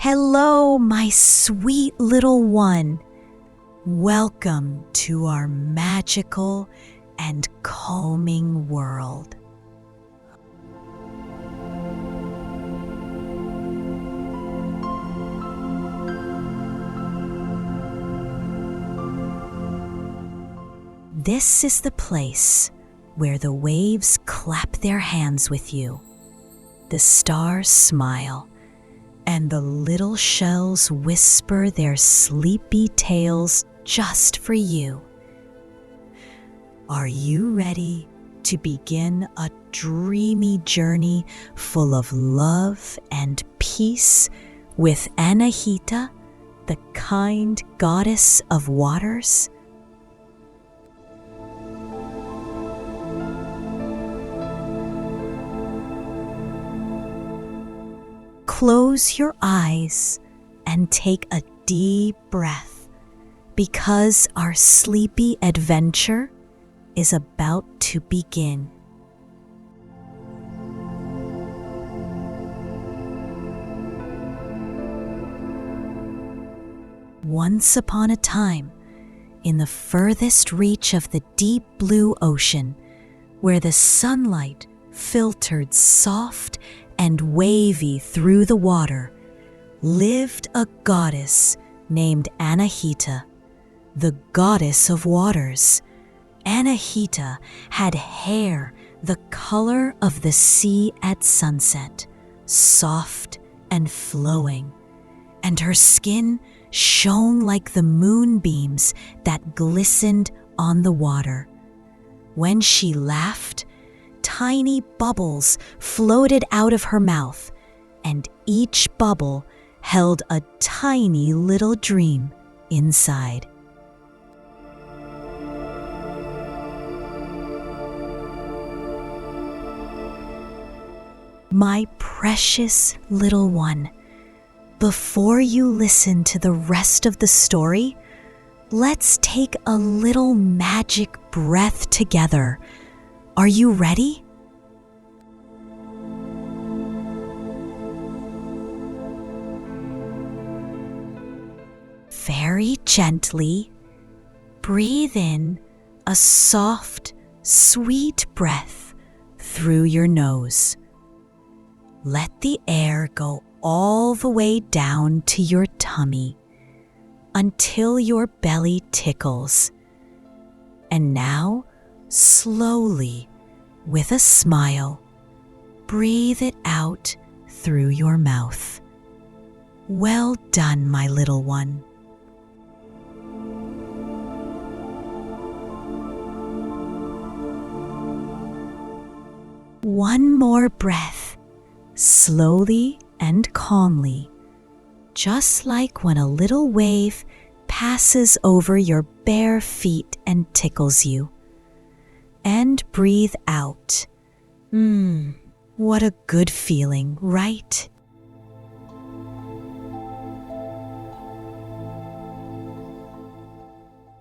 Hello, my sweet little one. Welcome to our magical and calming world. This is the place where the waves clap their hands with you, the stars smile, and the little shells whisper their sleepy tales just for you. Are you ready to begin a dreamy journey full of love and peace with Anahita, the kind goddess of waters? Close your eyes and take a deep breath because our sleepy adventure is about to begin. Once upon a time, in the furthest reach of the deep blue ocean, where the sunlight filtered soft and wavy through the water, lived a goddess named Anahita, the goddess of waters. Anahita had hair the color of the sea at sunset, soft and flowing, and her skin shone like the moonbeams that glistened on the water. When she laughed, tiny bubbles floated out of her mouth, and each bubble held a tiny little dream inside. My precious little one, before you listen to the rest of the story, let's take a little magic breath together. Are you ready? Very gently, breathe in a soft, sweet breath through your nose. Let the air go all the way down to your tummy until your belly tickles. And now, slowly, with a smile, breathe it out through your mouth. Well done, my little one. One more breath, slowly and calmly, just like when a little wave passes over your bare feet and tickles you. And breathe out. What a good feeling, right?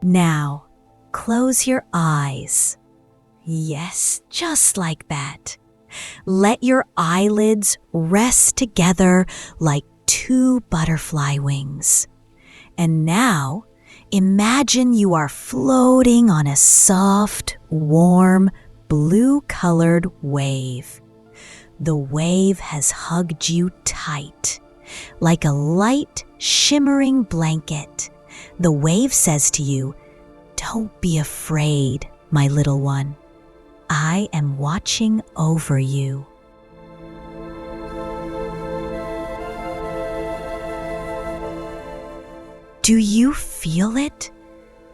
Now, close your eyes. Yes, just like that. Let your eyelids rest together like two butterfly wings. And now, imagine you are floating on a soft, warm, blue-colored wave. The wave has hugged you tight, like a light, shimmering blanket. The wave says to you, "Don't be afraid, my little one. I am watching over you." Do you feel it?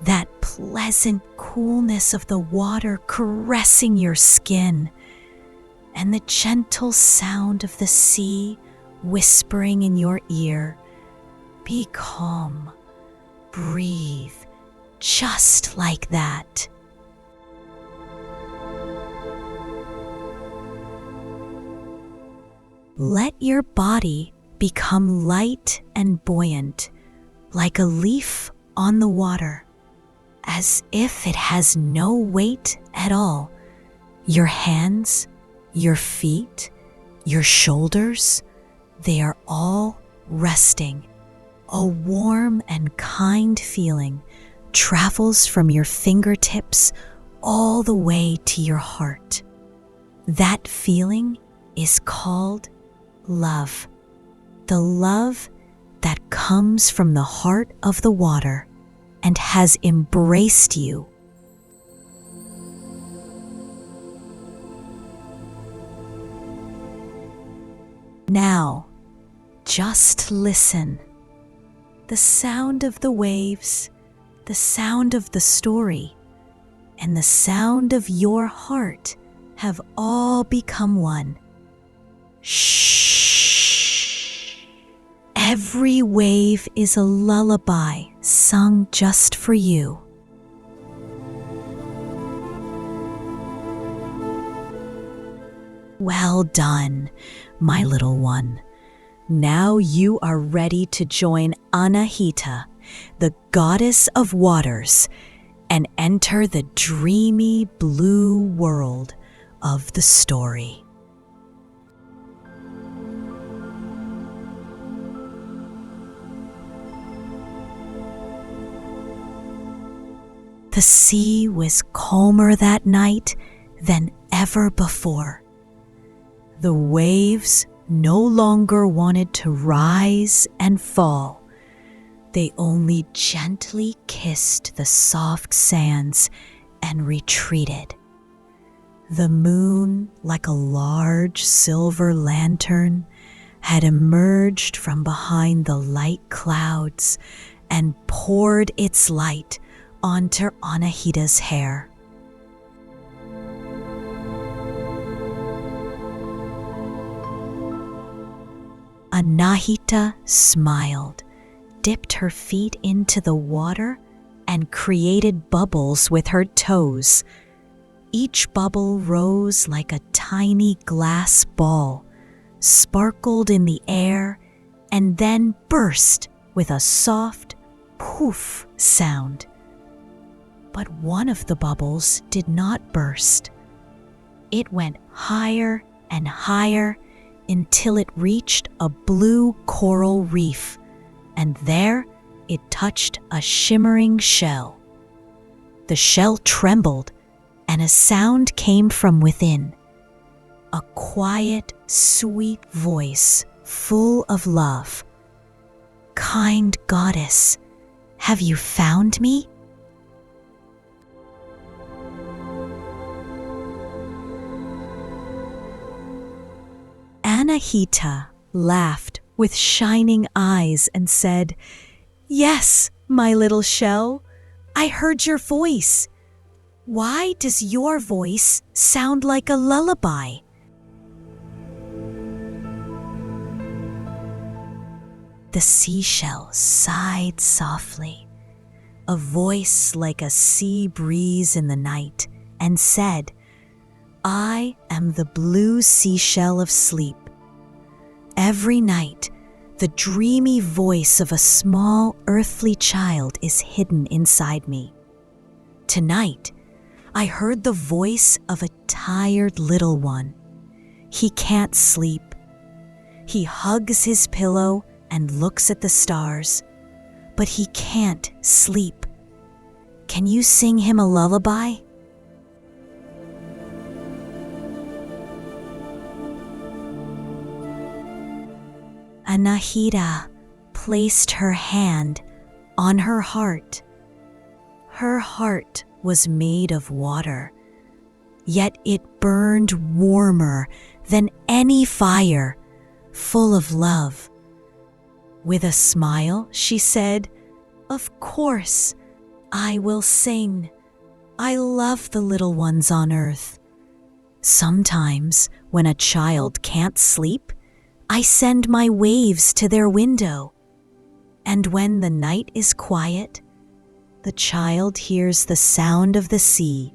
That pleasant coolness of the water caressing your skin, and the gentle sound of the sea whispering in your ear, "Be calm, breathe," just like that. Let your body become light and buoyant, like a leaf on the water, as if it has no weight at all. Your hands, your feet, your shoulders, they are all resting. A warm and kind feeling travels from your fingertips all the way to your heart. That feeling is called love. The love that comes from the heart of the water and has embraced you. Now, just listen. The sound of the waves, the sound of the story, and the sound of your heart have all become one. Shh. Every wave is a lullaby sung just for you. Well done, my little one. Now you are ready to join Anahita, the goddess of waters, and enter the dreamy blue world of the story. The sea was calmer that night than ever before. The waves no longer wanted to rise and fall. They only gently kissed the soft sands and retreated. The moon, like a large silver lantern, had emerged from behind the light clouds and poured its light onto Anahita's hair. Anahita smiled, dipped her feet into the water, and created bubbles with her toes. Each bubble rose like a tiny glass ball, sparkled in the air, and then burst with a soft poof sound. But one of the bubbles did not burst. It went higher and higher until it reached a blue coral reef, and there it touched a shimmering shell. The shell trembled, and a sound came from within. A quiet, sweet voice full of love. "Kind goddess, have you found me?" Anahita laughed with shining eyes and said, "Yes, my little shell, I heard your voice. Why does your voice sound like a lullaby?" The seashell sighed softly, a voice like a sea breeze in the night, and said, "I am the blue seashell of sleep. Every night, the dreamy voice of a small earthly child is hidden inside me. Tonight, I heard the voice of a tired little one. He can't sleep. He hugs his pillow and looks at the stars, but he can't sleep. Can you sing him a lullaby?" Anahita placed her hand on her heart. Her heart was made of water, yet it burned warmer than any fire, full of love. With a smile, she said, "Of course, I will sing. I love the little ones on earth. Sometimes, when a child can't sleep, I send my waves to their window. And when the night is quiet, the child hears the sound of the sea,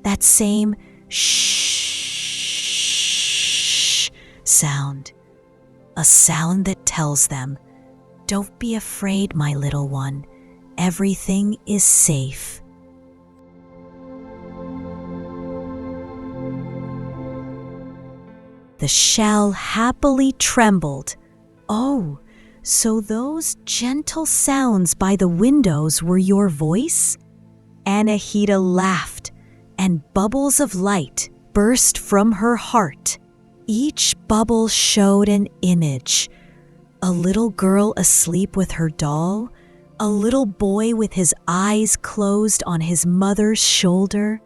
that same shh sound, a sound that tells them, 'Don't be afraid, my little one, everything is safe.'" The shell happily trembled. "Oh, So those gentle sounds by the windows were your voice? Anahita laughed, and bubbles of light burst from her heart. Each bubble showed an image: a little girl asleep with her doll, a little boy with his eyes closed on his mother's shoulder,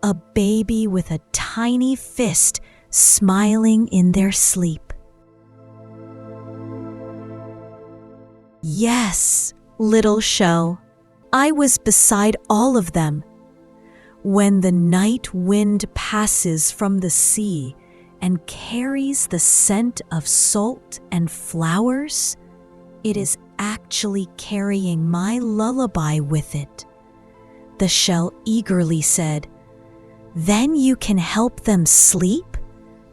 a baby with a tiny fist smiling in their sleep. Yes, little show, I was beside all of them. When the night wind passes from the sea and carries the scent of salt and flowers, it is actually carrying my lullaby with it. The shell eagerly said, "Then you can help them sleep?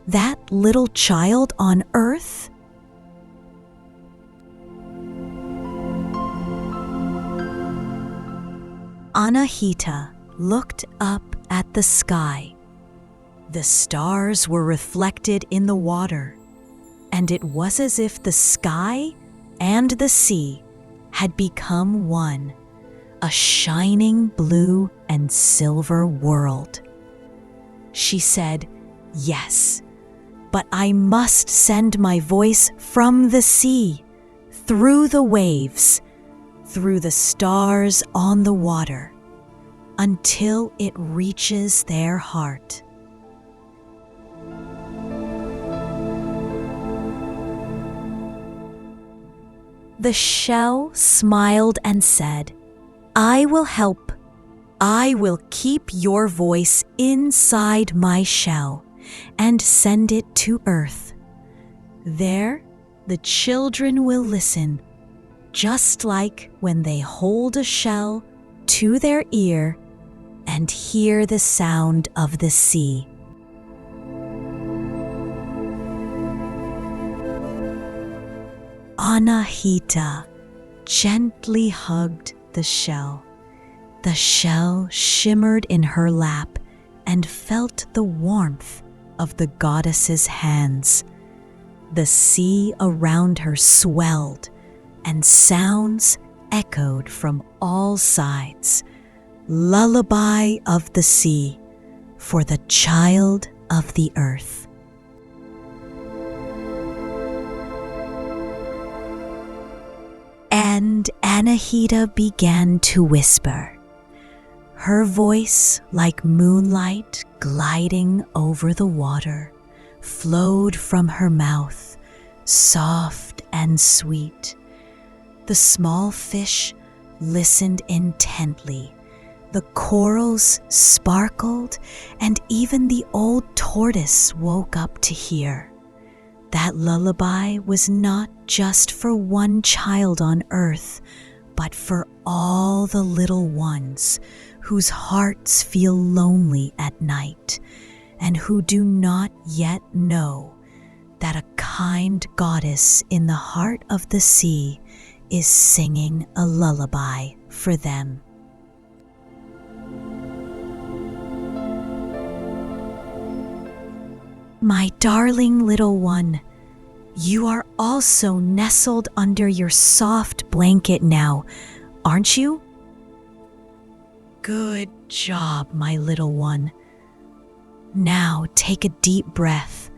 That little child on earth?" Anahita looked up at the sky. The stars were reflected in the water, and it was as if the sky and the sea had become one, a shining blue and silver world. She said, "Yes, but I must send my voice from the sea, through the waves, through the stars on the water, until it reaches their heart." The shell smiled and said, "I will help. I will keep your voice inside my shell and send it to earth. There, the children will listen, just like when they hold a shell to their ear and hear the sound of the sea." Anahita gently hugged the shell. The shell shimmered in her lap and felt the warmth of the goddess's hands. The sea around her swelled, and sounds echoed from all sides. Lullaby of the sea for the child of the earth. And Anahita began to whisper. Her voice, like moonlight gliding over the water, flowed from her mouth, soft and sweet. The small fish listened intently. The corals sparkled, and even the old tortoise woke up to hear. That lullaby was not just for one child on earth, but for all the little ones whose hearts feel lonely at night and who do not yet know that a kind goddess in the heart of the sea is singing a lullaby for them. My darling little one, you are also nestled under your soft blanket now, aren't you? Good job, my little one. Now take a deep breath.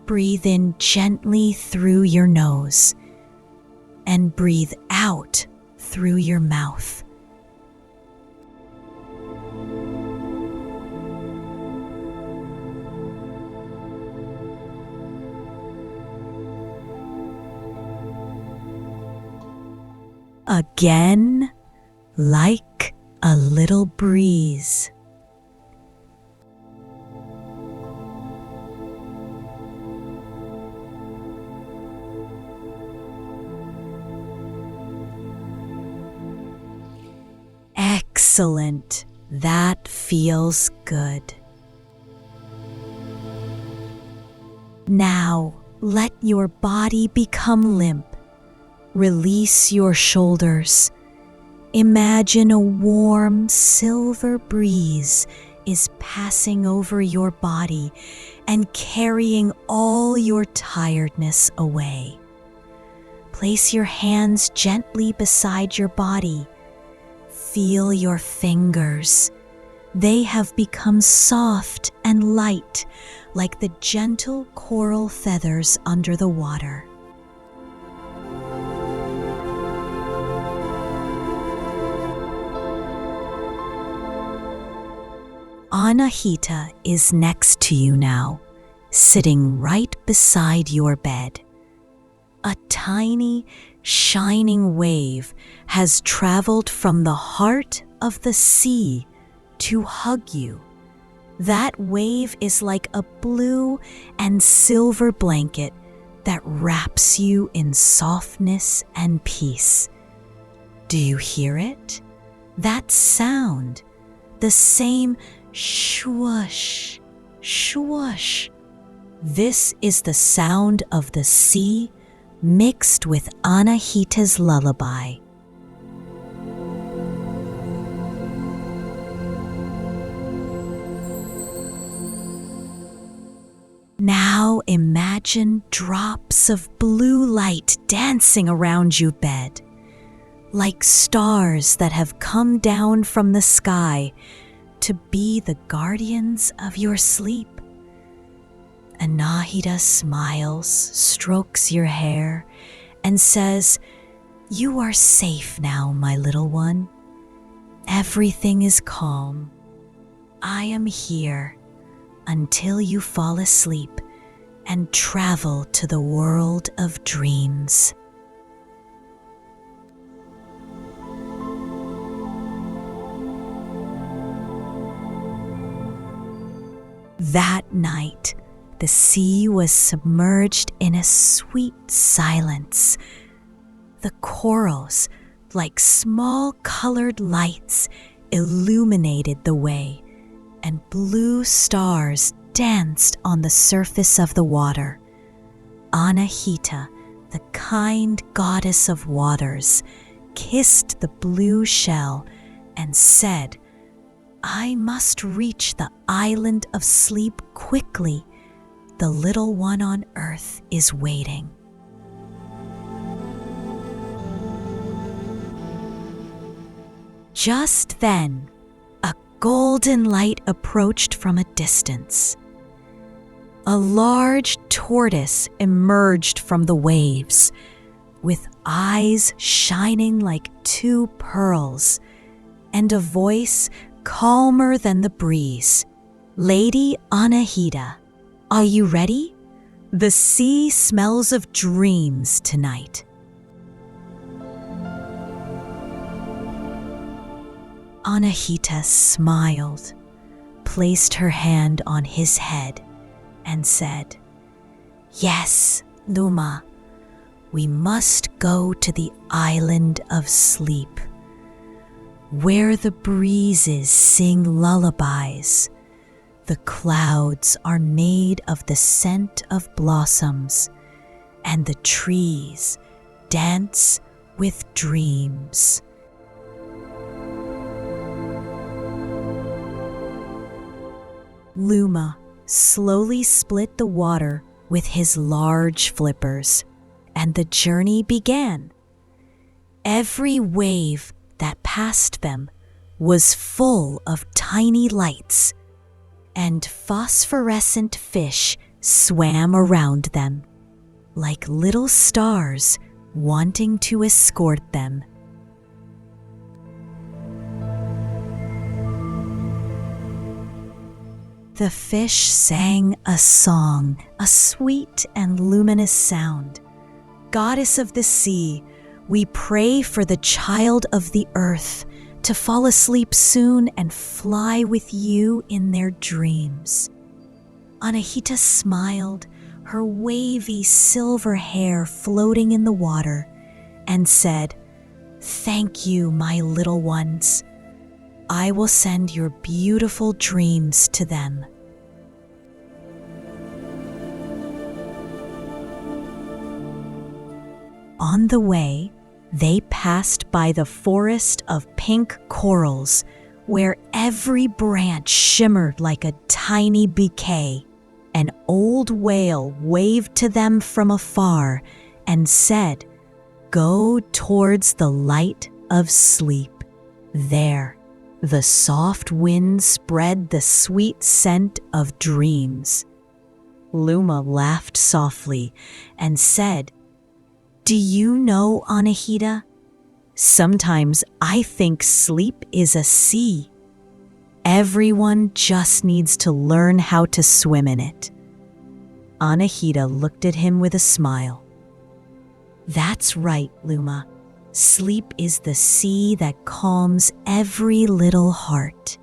Breathe in gently through your nose and breathe out through your mouth. Again, like a little breeze. Excellent. That feels good. Now, let your body become limp. Release your shoulders. Imagine a warm silver breeze is passing over your body and carrying all your tiredness away. Place your hands gently beside your body. Feel your fingers. They have become soft and light, like the gentle coral feathers under the water. Anahita is next to you now, sitting right beside your bed. A tiny, shining wave has traveled from the heart of the sea to hug you. That wave is like a blue and silver blanket that wraps you in softness and peace. Do you hear it? That sound, the same swoosh, swoosh. This is the sound of the sea mixed with Anahita's lullaby. Now imagine drops of blue light dancing around your bed, like stars that have come down from the sky to be the guardians of your sleep. Anahita smiles, strokes your hair, and says, "You are safe now, my little one. Everything is calm. I am here until you fall asleep and travel to the world of dreams." That night, the sea was submerged in a sweet silence. The corals, like small colored lights, illuminated the way, and blue stars danced on the surface of the water. Anahita, the kind goddess of waters, kissed the blue shell and said, "I must reach the island of sleep quickly. The little one on earth is waiting." Just then, a golden light approached from a distance. A large tortoise emerged from the waves, with eyes shining like two pearls, and a voice calmer than the breeze. "Lady Anahita, are you ready? The sea smells of dreams tonight." Anahita smiled, placed her hand on his head, and said, "Yes, Luma, we must go to the island of sleep, where the breezes sing lullabies. The clouds are made of the scent of blossoms, and the trees dance with dreams." Luma slowly split the water with his large flippers, and the journey began. Every wave that passed them was full of tiny lights, and phosphorescent fish swam around them, like little stars wanting to escort them. The fish sang a song, a sweet and luminous sound. "Goddess of the sea, we pray for the child of the earth to fall asleep soon and fly with you in their dreams." Anahita smiled, her wavy silver hair floating in the water, and said, "Thank you, my little ones. I will send your beautiful dreams to them." On the way, they passed by the forest of pink corals, where every branch shimmered like a tiny bouquet. An old whale waved to them from afar and said, Go towards the light of sleep. There, the soft wind spread the sweet scent of dreams. Luma laughed softly and said, "Do you know, Anahita? Sometimes I think sleep is a sea. Everyone just needs to learn how to swim in it." Anahita looked at him with a smile. "That's right, Luma. Sleep is the sea that calms every little heart.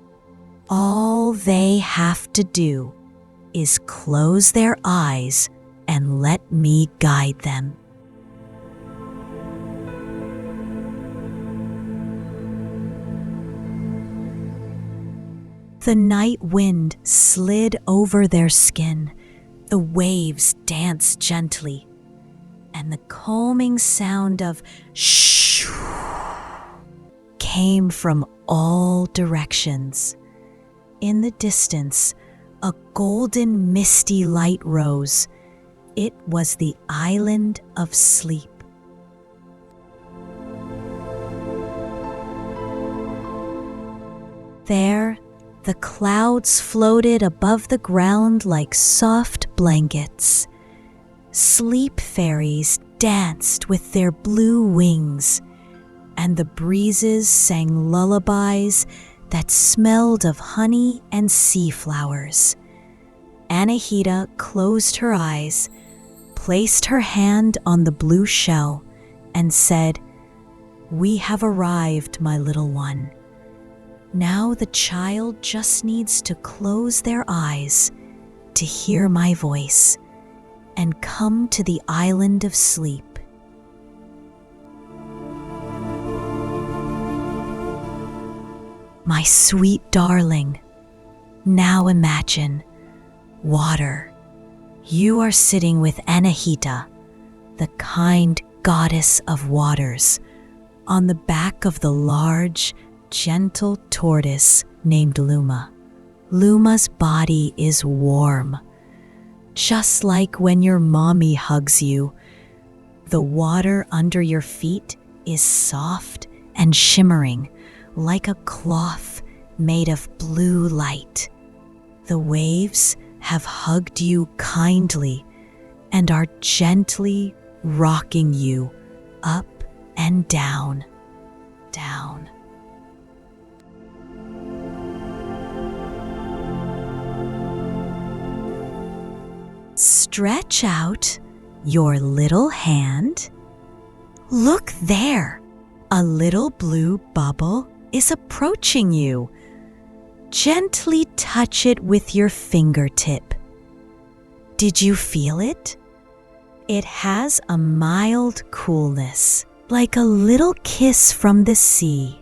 All they have to do is close their eyes and let me guide them." The night wind slid over their skin, the waves danced gently, and the calming sound of shh came from all directions. In the distance, a golden misty light rose. It was the island of sleep. There, the clouds floated above the ground like soft blankets. Sleep fairies danced with their blue wings, and the breezes sang lullabies that smelled of honey and sea flowers. Anahita closed her eyes, placed her hand on the blue shell, and said, "We have arrived, my little one. Now the child just needs to close their eyes to hear my voice and come to the island of sleep." My sweet darling, now imagine water. You are sitting with Anahita, the kind goddess of waters, on the back of the large, gentle tortoise named Luma. Luma's body is warm, just like when your mommy hugs you. The water under your feet is soft and shimmering, like a cloth made of blue light. The waves have hugged you kindly and are gently rocking you up and down, down. Stretch out your little hand. Look there, a little blue bubble is approaching you. Gently touch it with your fingertip. Did you feel it? It has a mild coolness, like a little kiss from the sea.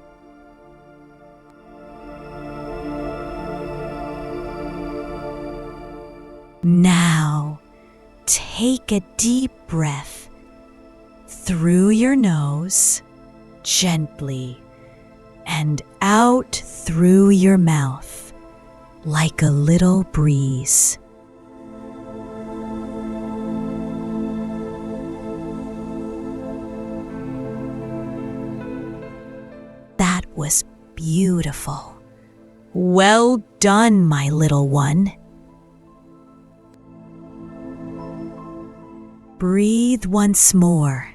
Now, take a deep breath through your nose, gently, and out through your mouth, like a little breeze. That was beautiful. Well done, my little one. Breathe once more.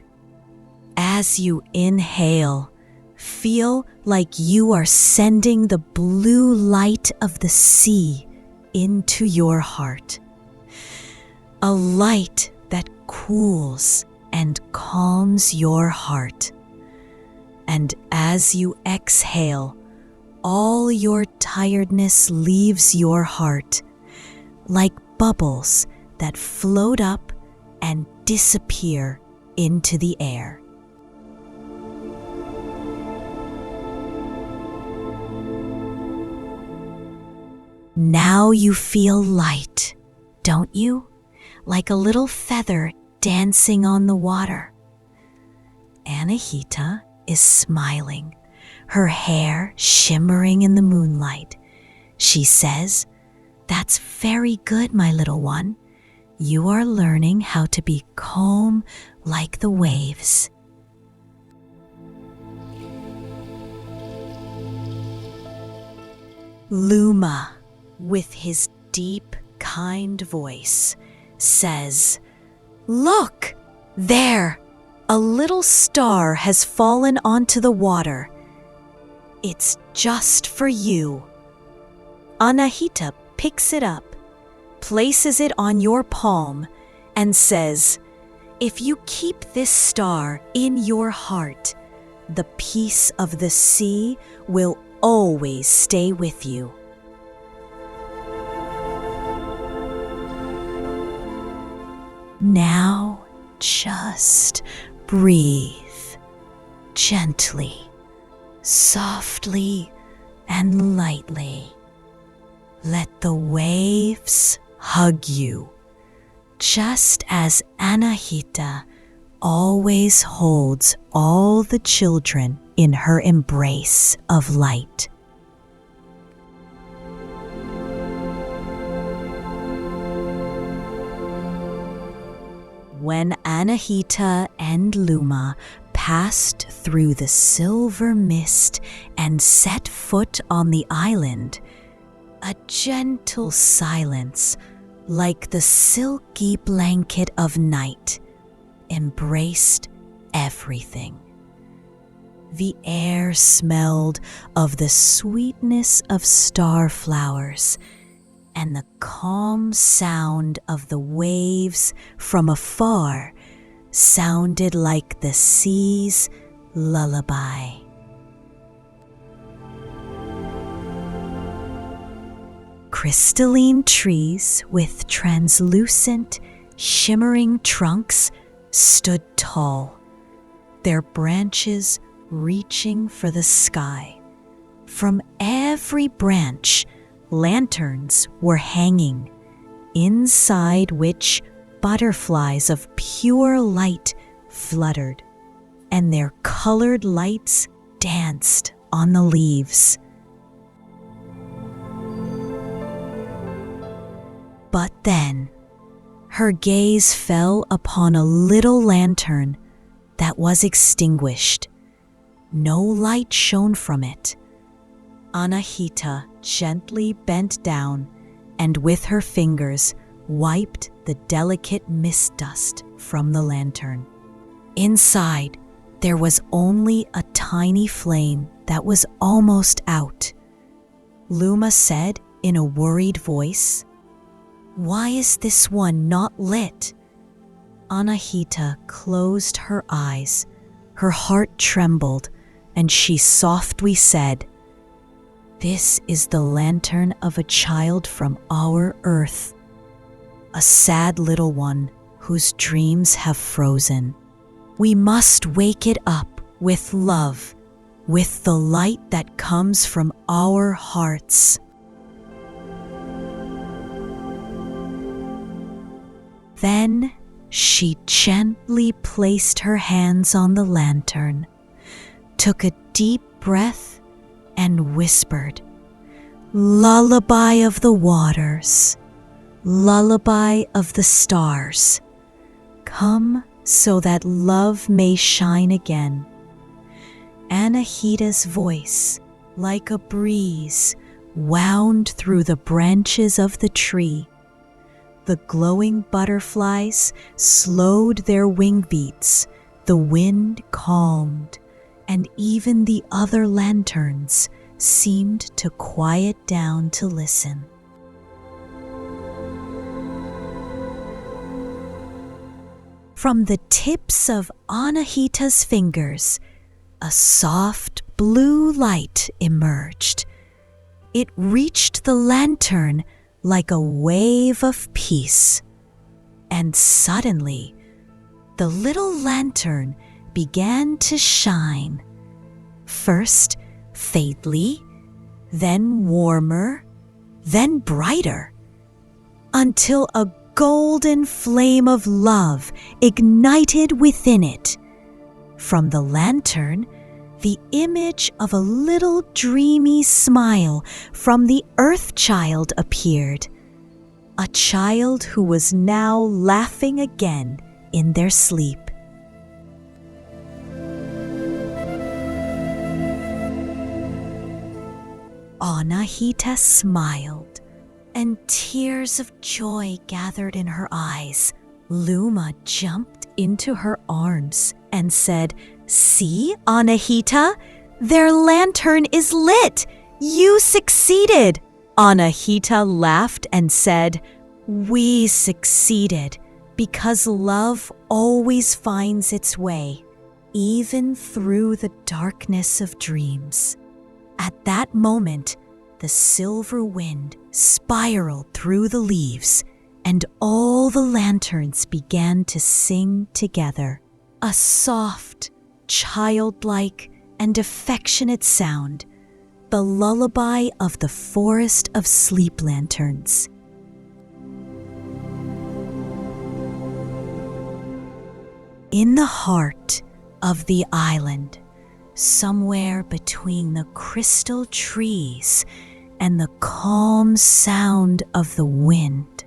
As you inhale, feel like you are sending the blue light of the sea into your heart. A light that cools and calms your heart. And as you exhale, all your tiredness leaves your heart, like bubbles that float up and disappear into the air. Now you feel light, don't you? Like a little feather dancing on the water. Anahita is smiling, her hair shimmering in the moonlight. She says, "That's very good, my little one. You are learning how to be calm like the waves. Luma, with his deep, kind voice, says, "Look! There! A little star has fallen onto the water. It's just for you." Anahita picks it up, places it on your palm, and says, "If you keep this star in your heart, the peace of the sea will always stay with you." Now just breathe gently, softly, and lightly. Let the waves hug you, just as Anahita always holds all the children in her embrace of light. When Anahita and Luma passed through the silver mist and set foot on the island, a gentle silence, like the silky blanket of night, embraced everything. The air smelled of the sweetness of starflowers, and the calm sound of the waves from afar sounded like the sea's lullaby. Crystalline trees with translucent, shimmering trunks stood tall, their branches reaching for the sky. From every branch, lanterns were hanging, inside which butterflies of pure light fluttered, and their colored lights danced on the leaves. But then, her gaze fell upon a little lantern that was extinguished. No light shone from it. Anahita gently bent down and with her fingers wiped the delicate mist dust from the lantern. Inside, there was only a tiny flame that was almost out. Luma said in a worried voice, "Why is this one not lit?" Anahita closed her eyes. Her heart trembled, and she softly said, "This is the lantern of a child from our earth, a sad little one whose dreams have frozen. We must wake it up with love, with the light that comes from our hearts." Then she gently placed her hands on the lantern, took a deep breath, and whispered, "Lullaby of the waters, lullaby of the stars, come so that love may shine again." Anahita's voice, like a breeze, wound through the branches of the tree. The glowing butterflies slowed their wing beats, the wind calmed, and even the other lanterns seemed to quiet down to listen. From the tips of Anahita's fingers, a soft blue light emerged. It reached the lantern like a wave of peace, and suddenly the little lantern began to shine, first faintly, then warmer, then brighter, until a golden flame of love ignited within it. From the lantern, the image of a little dreamy smile from the Earth Child appeared, a child who was now laughing again in their sleep. Anahita smiled, and tears of joy gathered in her eyes. Luma jumped into her arms and said, "See, Anahita, their lantern is lit! You succeeded!" Anahita laughed and said, "We succeeded because love always finds its way, even through the darkness of dreams." At that moment, the silver wind spiraled through the leaves, and all the lanterns began to sing together. A soft, childlike, and affectionate sound, the lullaby of the forest of sleep lanterns. In the heart of the island, somewhere between the crystal trees and the calm sound of the wind,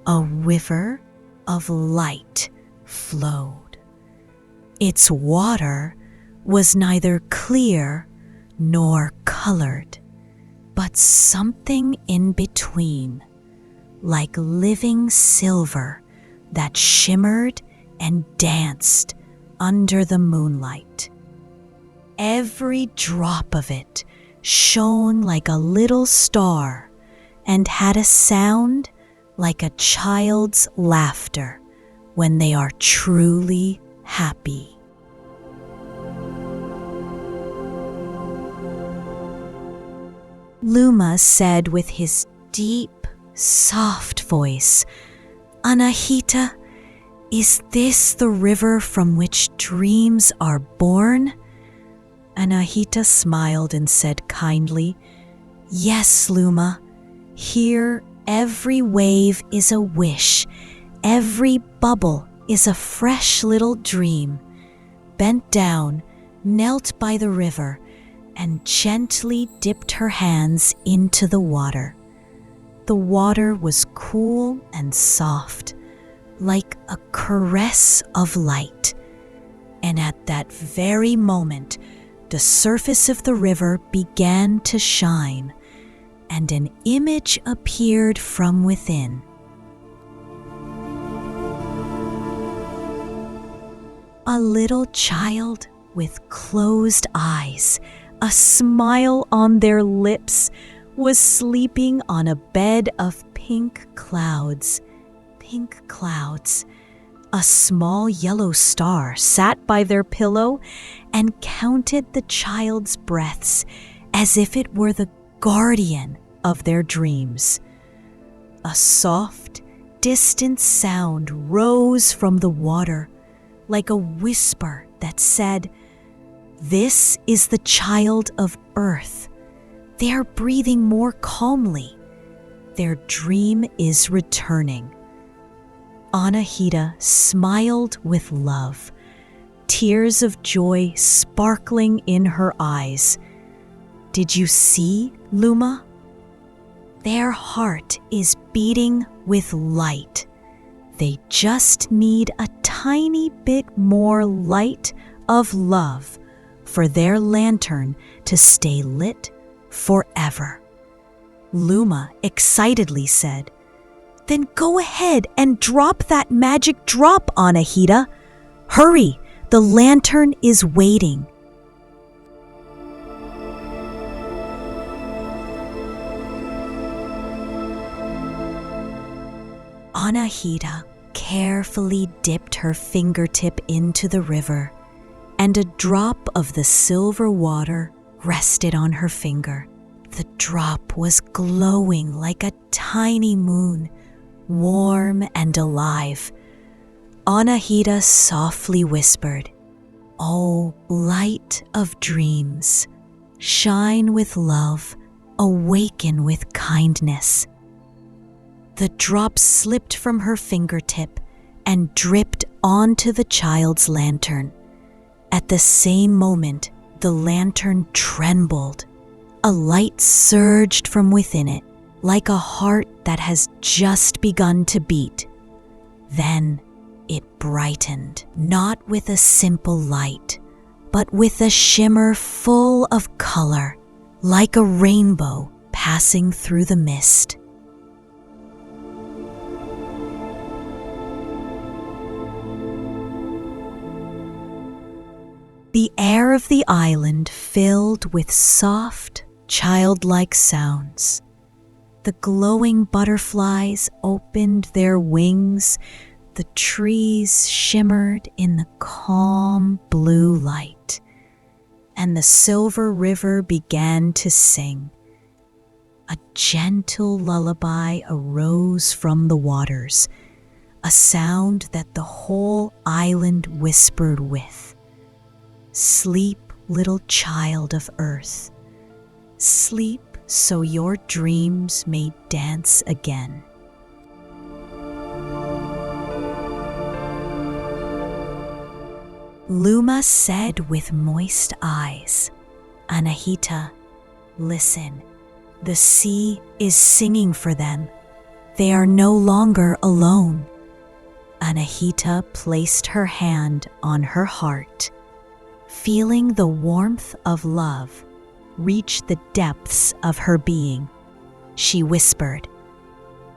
a river of light flowed. Its water was neither clear nor colored, but something in between, like living silver that shimmered and danced under the moonlight. Every drop of it shone like a little star and had a sound like a child's laughter when they are truly happy. Luma said with his deep, soft voice, "Anahita, is this the river from which dreams are born?" Anahita smiled and said kindly, "Yes, Luma. Here every wave is a wish, every bubble is a fresh little dream." Bent down, knelt by the river, and gently dipped her hands into the water. The water was cool and soft, like a caress of light. And at that very moment, the surface of the river began to shine, and an image appeared from within. A little child with closed eyes, a smile on their lips, was sleeping on a bed of pink clouds. Pink clouds. A small yellow star sat by their pillow and counted the child's breaths as if it were the guardian of their dreams. A soft, distant sound rose from the water, like a whisper that said, "This is the child of earth. They are breathing more calmly. Their dream is returning." Anahita smiled with love, tears of joy sparkling in her eyes. "Did you see, Luma? Their heart is beating with light. They just need a tiny bit more light of love for their lantern to stay lit forever." Luma excitedly said, "Then go ahead and drop that magic drop, Anahita. Hurry, the lantern is waiting." Anahita carefully dipped her fingertip into the river, and a drop of the silver water rested on her finger. The drop was glowing like a tiny moon, warm and alive. Anahita softly whispered, "Oh, light of dreams, shine with love, awaken with kindness." The drop slipped from her fingertip and dripped onto the child's lantern. At the same moment, the lantern trembled. A light surged from within it, like a heart that has just begun to beat. Then it brightened, not with a simple light, but with a shimmer full of color, like a rainbow passing through the mist. The air of the island filled with soft, childlike sounds. The glowing butterflies opened their wings. The trees shimmered in the calm blue light, and the silver river began to sing. A gentle lullaby arose from the waters, a sound that the whole island whispered with. Sleep, little child of earth. Sleep so your dreams may dance again. Luma said with moist eyes, "Anahita, listen. The sea is singing for them. They are no longer alone." Anahita placed her hand on her heart. Feeling the warmth of love reach the depths of her being, she whispered,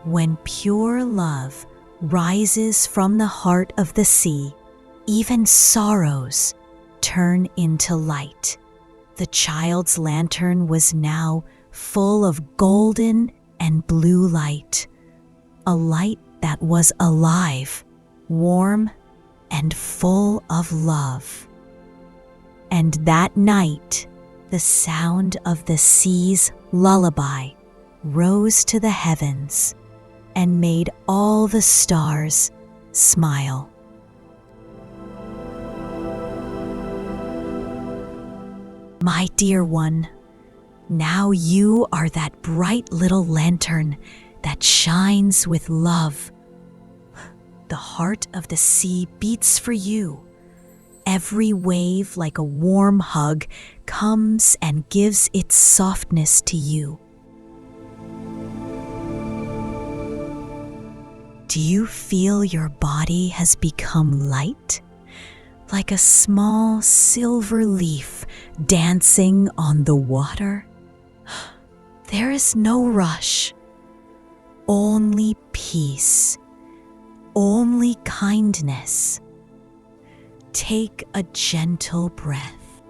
"When pure love rises from the heart of the sea, even sorrows turn into light." The child's lantern was now full of golden and blue light, a light that was alive, warm, and full of love. And that night, the sound of the sea's lullaby rose to the heavens and made all the stars smile. My dear one, now you are that bright little lantern that shines with love. The heart of the sea beats for you. Every wave, like a warm hug, comes and gives its softness to you. Do you feel your body has become light? Like a small silver leaf dancing on the water? There is no rush, only peace, only kindness. Take a gentle breath.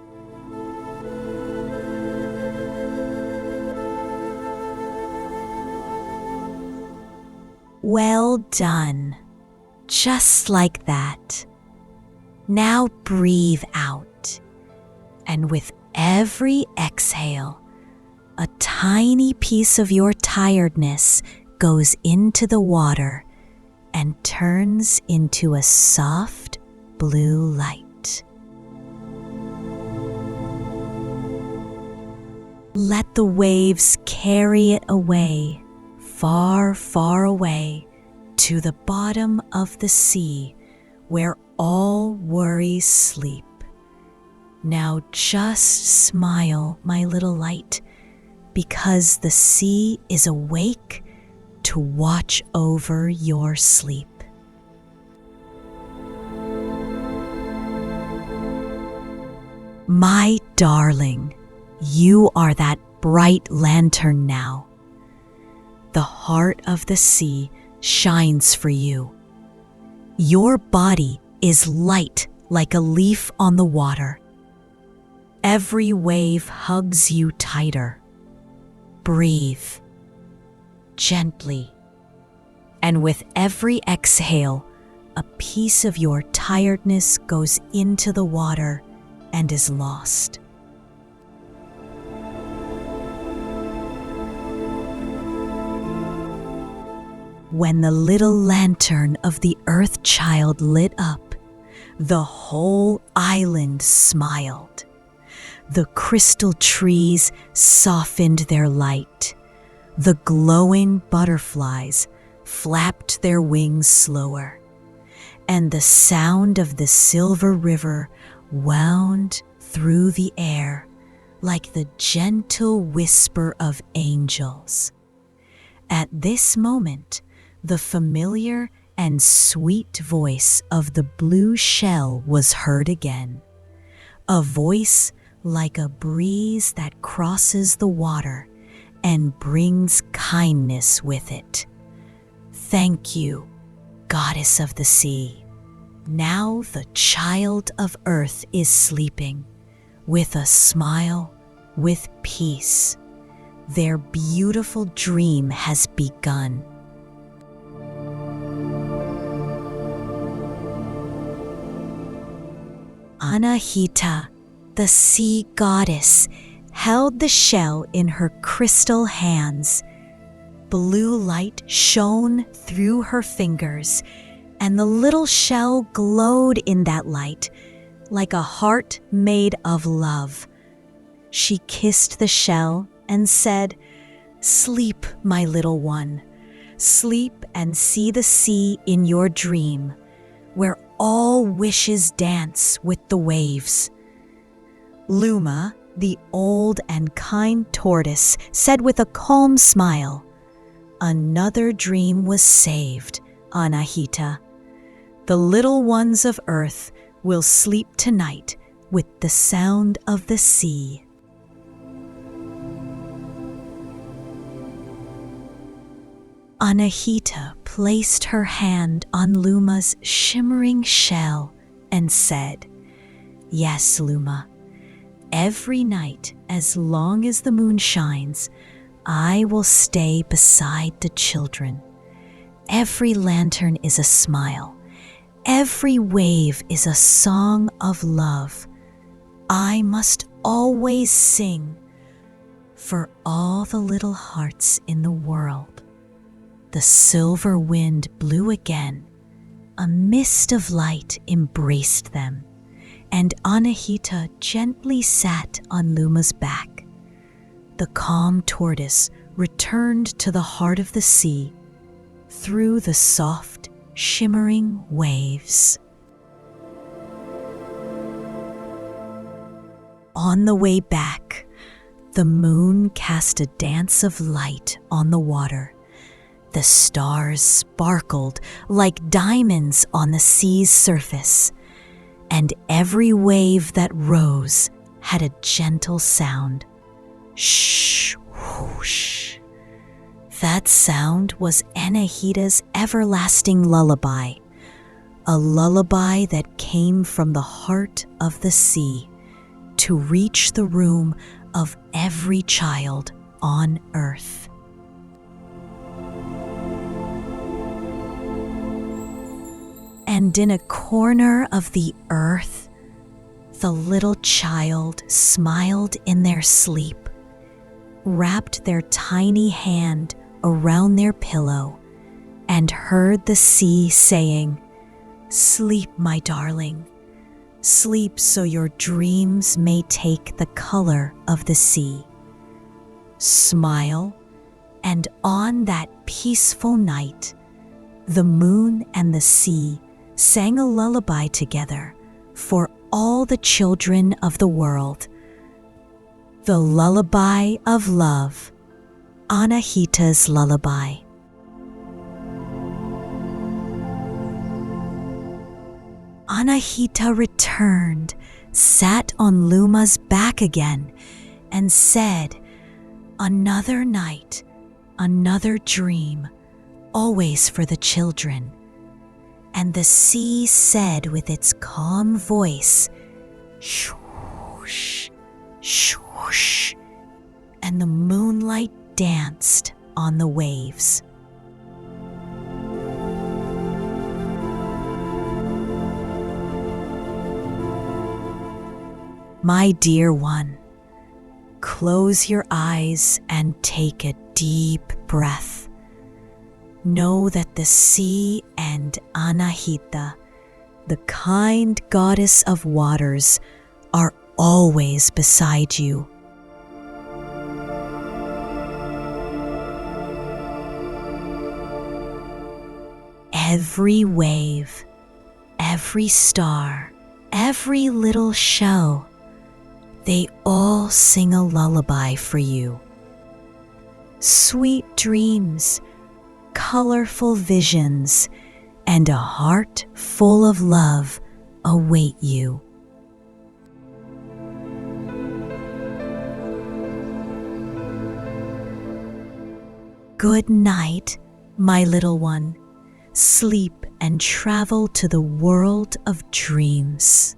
Well done. Just like that. Now breathe out, and with every exhale, a tiny piece of your tiredness goes into the water and turns into a soft blue light. Let the waves carry it away, far, far away, to the bottom of the sea, where all worries sleep. Now just smile, my little light, because the sea is awake to watch over your sleep. My darling, you are that bright lantern now. The heart of the sea shines for you. Your body is light like a leaf on the water. Every wave hugs you tighter. Breathe gently, and with every exhale, a piece of your tiredness goes into the water and is lost. When the little lantern of the Earth Child lit up, the whole island smiled. The crystal trees softened their light. The glowing butterflies flapped their wings slower, and the sound of the silver river wound through the air like the gentle whisper of angels. At this moment, the familiar and sweet voice of the blue shell was heard again, a voice like a breeze that crosses the water and brings kindness with it. Thank you, Goddess of the Sea. Now the child of earth is sleeping, with a smile, with peace. Their beautiful dream has begun. Anahita, the sea goddess, held the shell in her crystal hands. Blue light shone through her fingers, and the little shell glowed in that light like a heart made of love. She kissed the shell and said, "Sleep, my little one. Sleep and see the sea in your dream, where all wishes dance with the waves." Luma, the old and kind tortoise, said with a calm smile, "Another dream was saved, Anahita. The little ones of earth will sleep tonight with the sound of the sea." Anahita placed her hand on Luma's shimmering shell and said, "Yes, Luma, every night, as long as the moon shines, I will stay beside the children. Every lantern is a smile. Every wave is a song of love. I must always sing for all the little hearts in the world." The silver wind blew again. A mist of light embraced them, and Anahita gently sat on Luma's back. The calm tortoise returned to the heart of the sea through the soft, shimmering waves. On the way back, the moon cast a dance of light on the water. The stars sparkled like diamonds on the sea's surface, and every wave that rose had a gentle sound. Shh, whoosh. That sound was Anahita's everlasting lullaby, a lullaby that came from the heart of the sea to reach the room of every child on earth. And in a corner of the earth, the little child smiled in their sleep, wrapped their tiny hand around their pillow, and heard the sea saying, "Sleep, my darling. Sleep so your dreams may take the color of the sea. Smile, and on that peaceful night, the moon and the sea sang a lullaby together for all the children of the world. The lullaby of love, Anahita's lullaby." Anahita returned, sat on Luma's back again, and said, "Another night, another dream, always for the children." And the sea said with its calm voice, "Swoosh, swoosh," and the moonlight danced on the waves. My dear one, close your eyes and take a deep breath. Know that the sea and Anahita, the kind goddess of waters, are always beside you. Every wave, every star, every little shell, they all sing a lullaby for you. Sweet dreams, colorful visions, and a heart full of love await you. Good night, my little one. Sleep and travel to the world of dreams.